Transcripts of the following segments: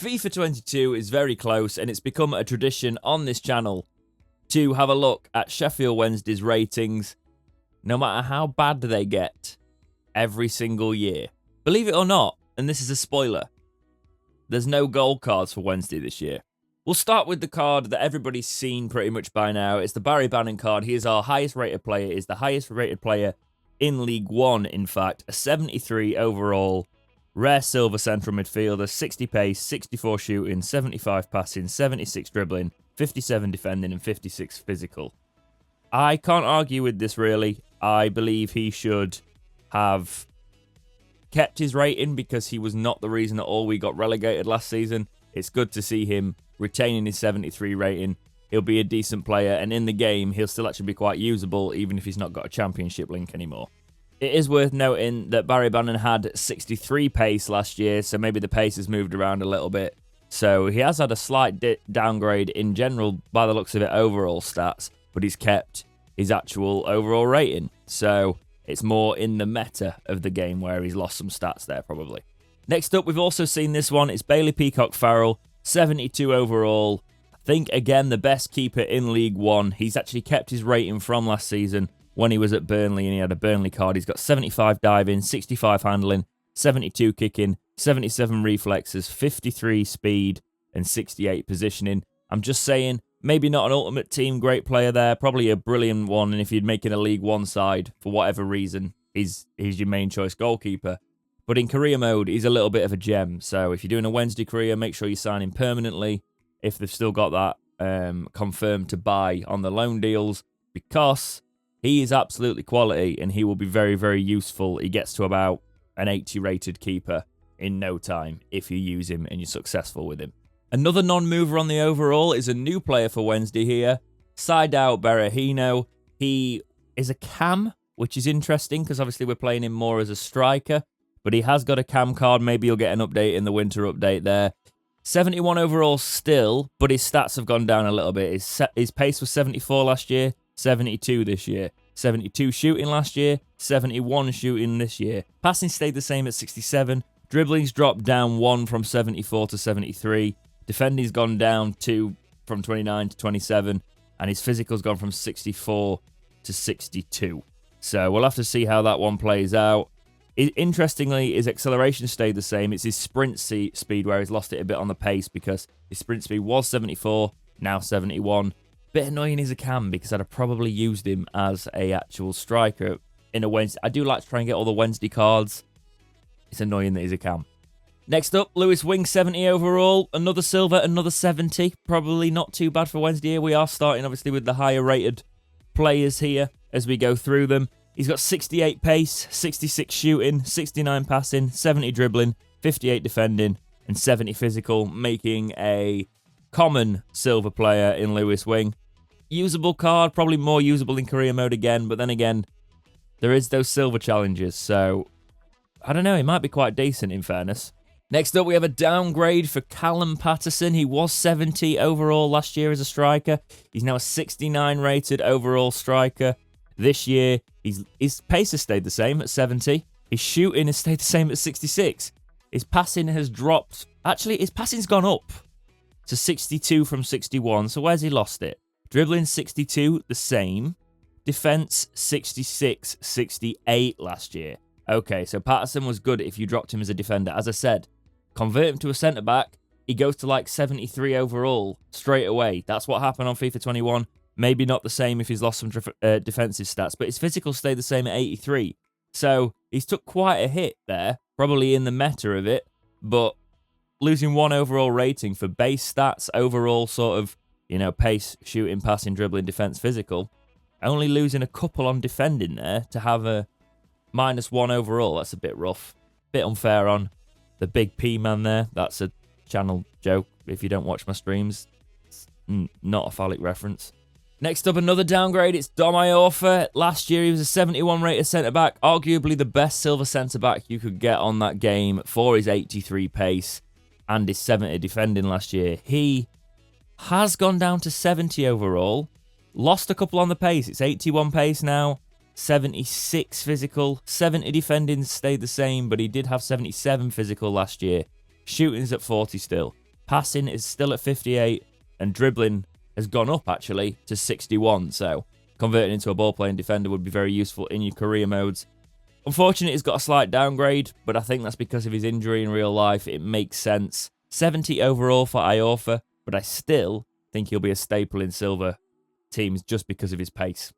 FIFA 22 is very close, and it's become a tradition on this channel to have a look at Sheffield Wednesday's ratings, no matter how bad they get, every single year. Believe it or not, and this is a spoiler, there's no gold cards for Wednesday this year. We'll start with the card that everybody's seen pretty much by now. It's the Barry Bannon card. He is our highest rated player. He is the highest rated player in League One, in fact. A 73 overall, rare silver central midfielder, 60 pace, 64 shooting, 75 passing, 76 dribbling, 57 defending, and 56 physical. I can't argue with this, really. I believe he should have kept his rating because he was not the reason at all we got relegated last season. It's good to see him retaining his 73 rating. He'll be a decent player, and in the game, he'll still actually be quite usable, even if he's not got a championship link anymore. It is worth noting that Barry Bannon had 63 pace last year, so maybe the pace has moved around a little bit. So he has had a slight downgrade in general, by the looks of it, overall stats, but he's kept his actual overall rating. So it's more in the meta of the game where he's lost some stats there, probably. Next up, we've also seen this one. It's Bailey Peacock Farrell, 72 overall. I think, again, the best keeper in League One. He's actually kept his rating from last season when he was at Burnley and he had a Burnley card. He's got 75 diving, 65 handling, 72 kicking, 77 reflexes, 53 speed, and 68 positioning. I'm just saying, maybe not an ultimate team great player there, probably a brilliant one, and if you're making a League One side, for whatever reason, he's your main choice goalkeeper. But in career mode, he's a little bit of a gem. So if you're doing a Wednesday career, make sure you sign him permanently if they've still got that confirmed to buy on the loan deals, because he is absolutely quality and he will be very, very useful. He gets to about an 80 rated keeper in no time if you use him and you're successful with him. Another non-mover on the overall is a new player for Wednesday here, Saidou Berahino. He is a cam, which is interesting because obviously we're playing him more as a striker. But he has got a cam card. Maybe you'll get an update in the winter update there. 71 overall still, but his stats have gone down a little bit. His pace was 74 last year, 72 this year. 72 shooting last year, 71 shooting this year. Passing stayed the same at 67. Dribbling's dropped down 1 from 74 to 73. Defending's gone down 2 from 29 to 27. And his physical's gone from 64 to 62. So we'll have to see how that one plays out. Interestingly, his acceleration stayed the same. It's his sprint speed where he's lost it a bit on the pace because his sprint speed was 74, now 71. Bit annoying as a cam because I'd have probably used him as a actual striker in a Wednesday. I do like to try and get all the Wednesday cards. It's annoying that he's a cam. Next up, Lewis Wing, 70 overall. Another silver, another 70. Probably not too bad for Wednesday here. We are starting, obviously, with the higher rated players here as we go through them. He's got 68 pace, 66 shooting, 69 passing, 70 dribbling, 58 defending, and 70 physical, making a common silver player in Lewis Wing. Usable card, probably more usable in career mode again, but then again, there is those silver challenges, so I don't know, he might be quite decent in fairness. Next up, we have a downgrade for Callum Patterson. He was 70 overall last year as a striker. He's now a 69 rated overall striker. This year, his pace has stayed the same at 70. His shooting has stayed the same at 66. His passing has dropped. Actually, his passing's gone up to 62 from 61. So where's he lost it? Dribbling 62, the same. Defense 66, 68 last year. Okay, so Patterson was good if you dropped him as a defender. As I said, convert him to a centre-back, he goes to like 73 overall straight away. That's what happened on FIFA 21. Maybe not the same if he's lost some defensive stats, but his physical stayed the same at 83. So he's took quite a hit there, probably in the meta of it, but losing 1 overall rating for base stats, overall sort of, pace, shooting, passing, dribbling, defense, physical, only losing a couple on defending there to have a -1 overall. That's a bit rough. Bit unfair on the big P man there. That's a channel joke if you don't watch my streams. It's not a phallic reference. Next up, another downgrade. It's Dom Iorfa. Last year, he was a 71 rated centre-back. Arguably the best silver centre-back you could get on that game for his 83 pace and his 70 defending last year. He has gone down to 70 overall. Lost a couple on the pace. It's 81 pace now. 76 physical. 70 defending stayed the same, but he did have 77 physical last year. Shooting's at 40 still. Passing is still at 58, and dribbling has gone up, actually, to 61. So converting into a ball-playing defender would be very useful in your career modes. Unfortunately, he's got a slight downgrade, but I think that's because of his injury in real life. It makes sense. 70 overall for Iorfa, but I still think he'll be a staple in silver teams just because of his pace.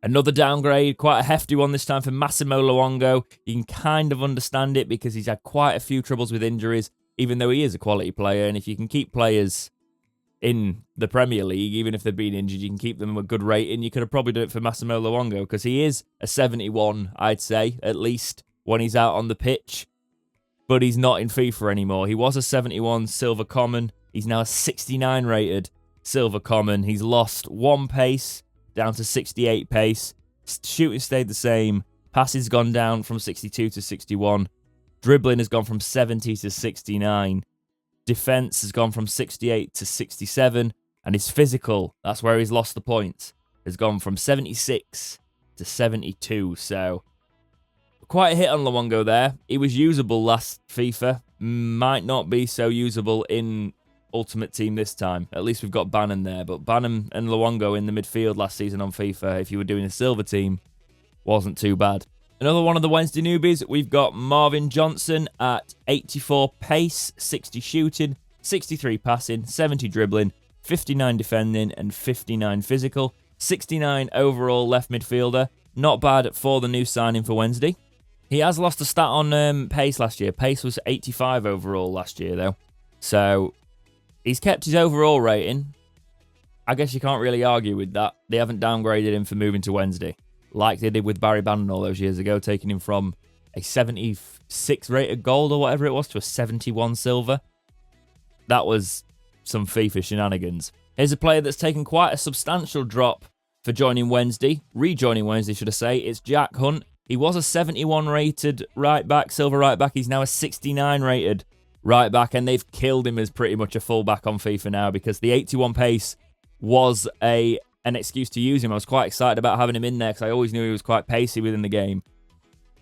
Another downgrade, quite a hefty one this time for Massimo Luongo. You can kind of understand it because he's had quite a few troubles with injuries, even though he is a quality player. And if you can keep players in the Premier League, even if they've been injured, you can keep them a good rating. You could have probably done it for Massimo Luongo because he is a 71, I'd say, at least when he's out on the pitch. But he's not in FIFA anymore. He was a 71 silver common. He's now a 69 rated silver common. He's lost 1 pace down to 68 pace. Shooting stayed the same. Passing's gone down from 62 to 61. Dribbling has gone from 70 to 69. Defense has gone from 68 to 67. And his physical, that's where he's lost the points, has gone from 76 to 72. So quite a hit on Luongo there. He was usable last FIFA. Might not be so usable in Ultimate Team this time. At least we've got Bannon there. But Bannon and Luongo in the midfield last season on FIFA, if you were doing a silver team, wasn't too bad. Another one of the Wednesday newbies, we've got Marvin Johnson at 84 pace, 60 shooting, 63 passing, 70 dribbling, 59 defending, and 59 physical. 69 overall left midfielder. Not bad for the new signing for Wednesday. He has lost a stat on pace last year. Pace was 85 overall last year, though. So he's kept his overall rating. I guess you can't really argue with that. They haven't downgraded him for moving to Wednesday, like they did with Barry Bannon all those years ago, taking him from a 76 rated gold or whatever it was to a 71 silver. That was some FIFA shenanigans. Here's a player that's taken quite a substantial drop for joining Wednesday. Rejoining Wednesday, should I say. It's Jack Hunt. He was a 71 rated right back, silver right back. He's now a 69 rated right back, and they've killed him as pretty much a full back on FIFA now because the 81 pace was an excuse to use him. I was quite excited about having him in there because I always knew he was quite pacey within the game.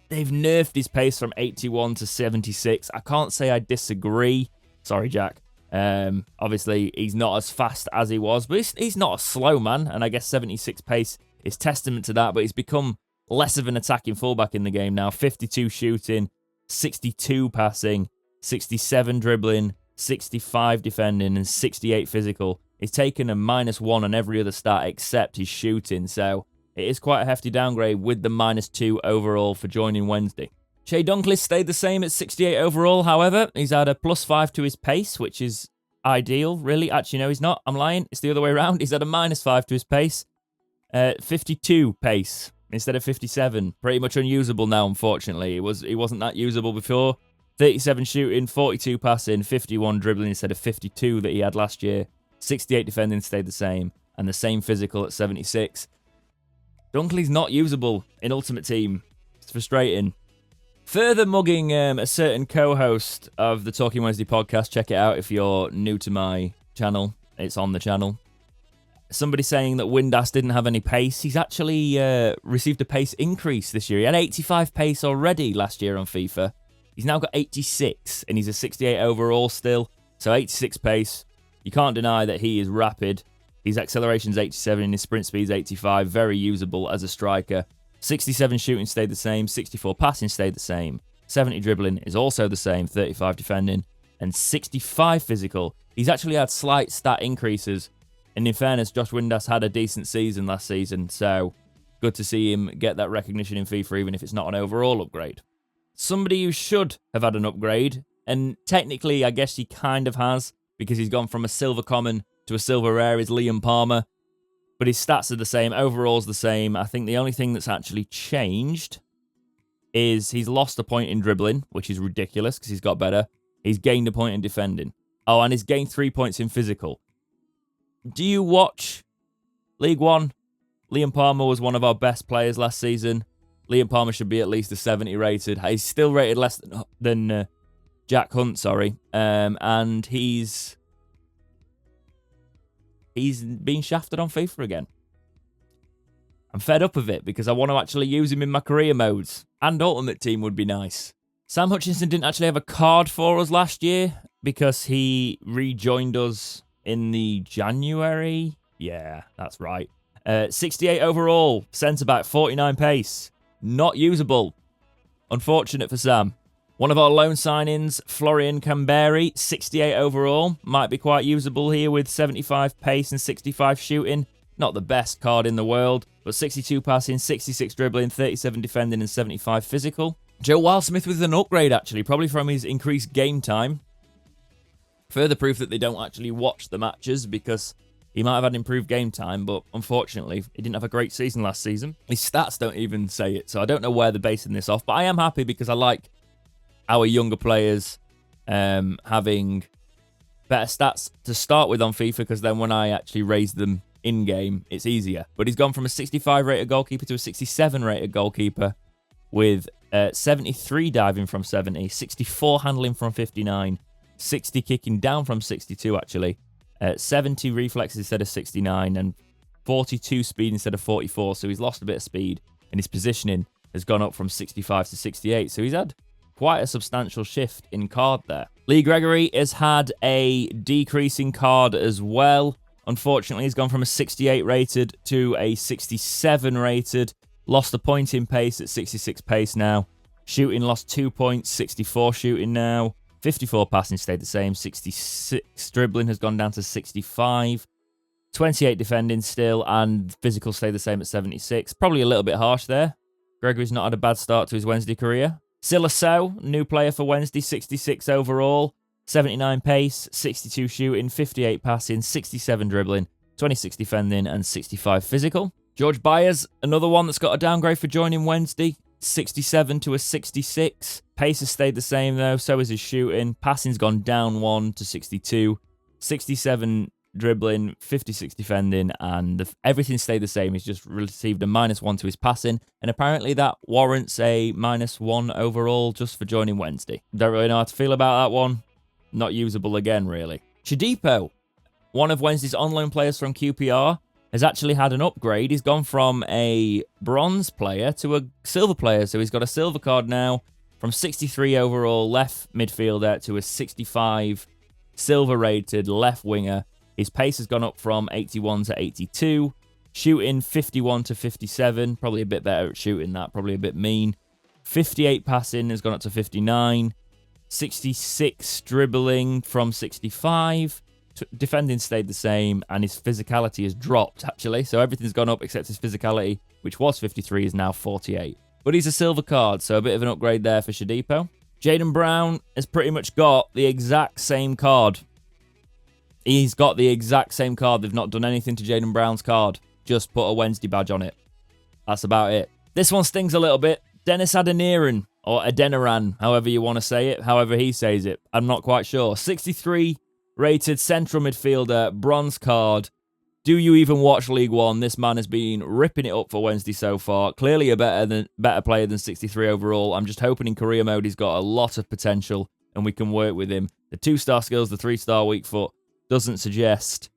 They've nerfed his pace from 81 to 76. I can't say I disagree. Sorry, Jack. Obviously, he's not as fast as he was, but he's not a slow man, and I guess 76 pace is testament to that, but he's become less of an attacking fullback in the game now. 52 shooting, 62 passing, 67 dribbling, 65 defending, and 68 physical. He's taken a -1 on every other stat except his shooting, so it is quite a hefty downgrade with the -2 overall for joining Wednesday. Shea Dunkley stayed the same at 68 overall, however. He's had a +5 to his pace, which is ideal, really. Actually, no, he's not. I'm lying. It's the other way around. He's had a -5 to his pace. 52 pace instead of 57. Pretty much unusable now, unfortunately. He wasn't that usable before. 37 shooting, 42 passing, 51 dribbling instead of 52 that he had last year. 68 defending stayed the same, and the same physical at 76. Dunkley's not usable in Ultimate Team. It's frustrating. Further mugging a certain co-host of the Talking Wednesday podcast. Check it out if you're new to my channel. It's on the channel. Somebody saying that Windass didn't have any pace. He's actually received a pace increase this year. He had 85 pace already last year on FIFA. He's now got 86, and he's a 68 overall still. So 86 pace. You can't deny that he is rapid. His acceleration's 87 and his sprint speed's 85. Very usable as a striker. 67 shooting stayed the same. 64 passing stayed the same. 70 dribbling is also the same. 35 defending. And 65 physical. He's actually had slight stat increases. And in fairness, Josh Windass had a decent season last season. So good to see him get that recognition in FIFA, even if it's not an overall upgrade. Somebody who should have had an upgrade, and technically I guess he kind of has, because he's gone from a silver common to a silver rare, is Liam Palmer. But his stats are the same, overall's the same. I think the only thing that's actually changed is he's lost a point in dribbling, which is ridiculous because he's got better. He's gained a point in defending. Oh, and he's gained 3 points in physical. Do you watch League One? Liam Palmer was one of our best players last season. Liam Palmer should be at least a 70 rated. He's still rated less than Jack Hunt, sorry. And he's being shafted on FIFA again. I'm fed up of it because I want to actually use him in my career modes. And Ultimate Team would be nice. Sam Hutchinson didn't actually have a card for us last year. because he rejoined us in the January. Yeah, that's right. 68 overall, centre-back, 49 pace. Not usable. Unfortunate for Sam. One of our loan signings, Florian Camberi, 68 overall. Might be quite usable here with 75 pace and 65 shooting. Not the best card in the world, but 62 passing, 66 dribbling, 37 defending, and 75 physical. Joe Wildsmith with an upgrade, actually, probably from his increased game time. Further proof that they don't actually watch the matches, because he might have had improved game time, but unfortunately, he didn't have a great season last season. His stats don't even say it, so I don't know where they're basing this off, but I am happy because I like our younger players having better stats to start with on FIFA, because then when I actually raise them in-game, it's easier. But he's gone from a 65 rated goalkeeper to a 67 rated goalkeeper with 73 diving from 70, 64 handling from 59, 60 kicking down from 62 actually, 70 reflexes instead of 69, and 42 speed instead of 44, so he's lost a bit of speed, and his positioning has gone up from 65 to 68, so he's had quite a substantial shift in card there. Lee Gregory has had a decreasing card as well. Unfortunately, he's gone from a 68 rated to a 67 rated. Lost a point in pace at 66 pace now. Shooting lost 2 points, 64 shooting now. 54 passing stayed the same. 66 dribbling has gone down to 65. 28 defending still, and physical stayed the same at 76. Probably a little bit harsh there. Gregory's not had a bad start to his Wednesday career. Silasau, new player for Wednesday, 66 overall, 79 pace, 62 shooting, 58 passing, 67 dribbling, 26 defending, and 65 physical. George Byers, another one that's got a downgrade for joining Wednesday, 67 to a 66. Pace has stayed the same though, so is his shooting. Passing's gone down 1 to 62. 67 dribbling, 56 defending, and everything stayed the same. He's just received a -1 to his passing, and apparently that warrants a -1 overall just for joining Wednesday. Don't really know how to feel about that one. Not usable again, really. Shadipo, one of Wednesday's on-loan players from QPR, has actually had an upgrade. He's gone from a bronze player to a silver player, so he's got a silver card now, from 63 overall left midfielder to a 65 silver-rated left winger. His pace has gone up from 81 to 82. Shooting 51 to 57. Probably a bit better at shooting that. Probably a bit mean. 58 passing has gone up to 59. 66 dribbling from 65. Defending stayed the same. And his physicality has dropped, actually. So everything's gone up except his physicality, which was 53, is now 48. But he's a silver card, so a bit of an upgrade there for Shadipo. Jaden Brown has pretty much got the exact same card. He's got the exact same card. They've not done anything to Jaden Brown's card. Just put a Wednesday badge on it. That's about it. This one stings a little bit. Dennis Adamirin, or Adeniran, however you want to say it, however he says it. I'm not quite sure. 63 rated central midfielder, bronze card. Do you even watch League One? This man has been ripping it up for Wednesday so far. Clearly a better player than 63 overall. I'm just hoping in career mode he's got a lot of potential and we can work with him. The 2-star skills, the 3-star weak foot, doesn't suggest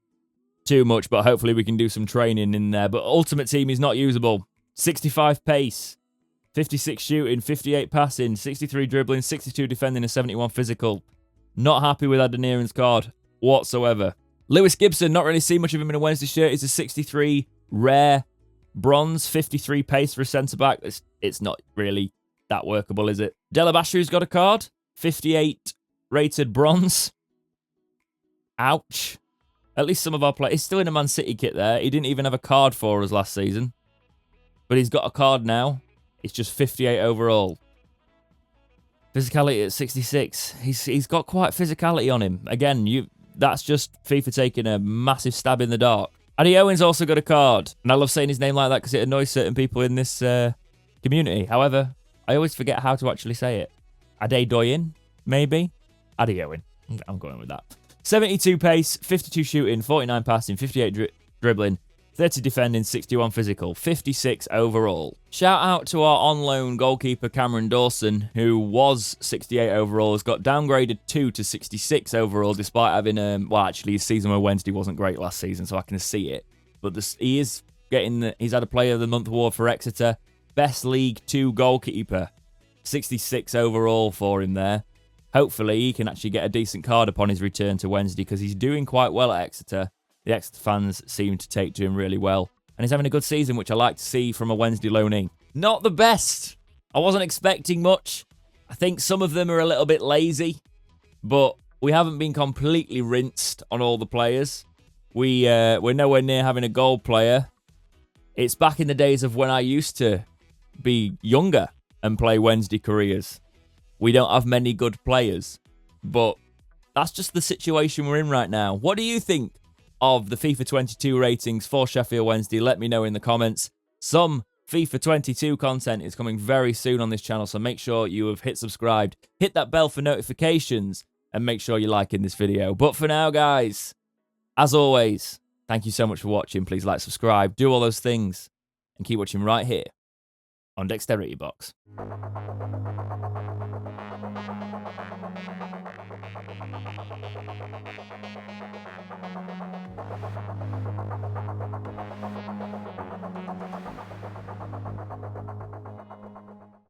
too much, but hopefully we can do some training in there. But Ultimate Team is not usable. 65 pace, 56 shooting, 58 passing, 63 dribbling, 62 defending, and 71 physical. Not happy with Adeniran's card whatsoever. Lewis Gibson, not really seen much of him in a Wednesday shirt. He's a 63 rare bronze, 53 pace for a centre-back. It's not really that workable, is it? Delabashu's got a card, 58 rated bronze. Ouch. At least some of our players... He's still in a Man City kit there. He didn't even have a card for us last season. But he's got a card now. It's just 58 overall. Physicality at 66. He's got quite physicality on him. Again, that's just FIFA taking a massive stab in the dark. Addy Owens also got a card. And I love saying his name like that because it annoys certain people in this community. However, I always forget how to actually say it. Adedoyin, maybe? Addy Owen. I'm going with that. 72 pace, 52 shooting, 49 passing, 58 dribbling, 30 defending, 61 physical, 56 overall. Shout out to our on-loan goalkeeper Cameron Dawson, who was 68 overall, has got downgraded 2 to 66 overall, despite having well, actually his season with Wednesday wasn't great last season, so I can see it. But he is getting he's had a Player of the Month award for Exeter, best League 2 goalkeeper, 66 overall for him there. hopefully he can actually get a decent card upon his return to Wednesday, because he's doing quite well at Exeter. The Exeter fans seem to take to him really well. And he's having a good season, which I like to see from a Wednesday loanee. Not the best. I wasn't expecting much. I think some of them are a little bit lazy, but we haven't been completely rinsed on all the players. We're nowhere near having a gold player. It's back in the days of when I used to be younger and play Wednesday careers. We don't have many good players, but that's just the situation we're in right now. What do you think of the FIFA 22 ratings for Sheffield Wednesday? Let me know in the comments. Some FIFA 22 content is coming very soon on this channel, so make sure you have hit subscribed, hit that bell for notifications, and make sure you're liking this video. But for now, guys, as always, thank you so much for watching. Please like, subscribe, do all those things, and keep watching right here on Dexterity Box.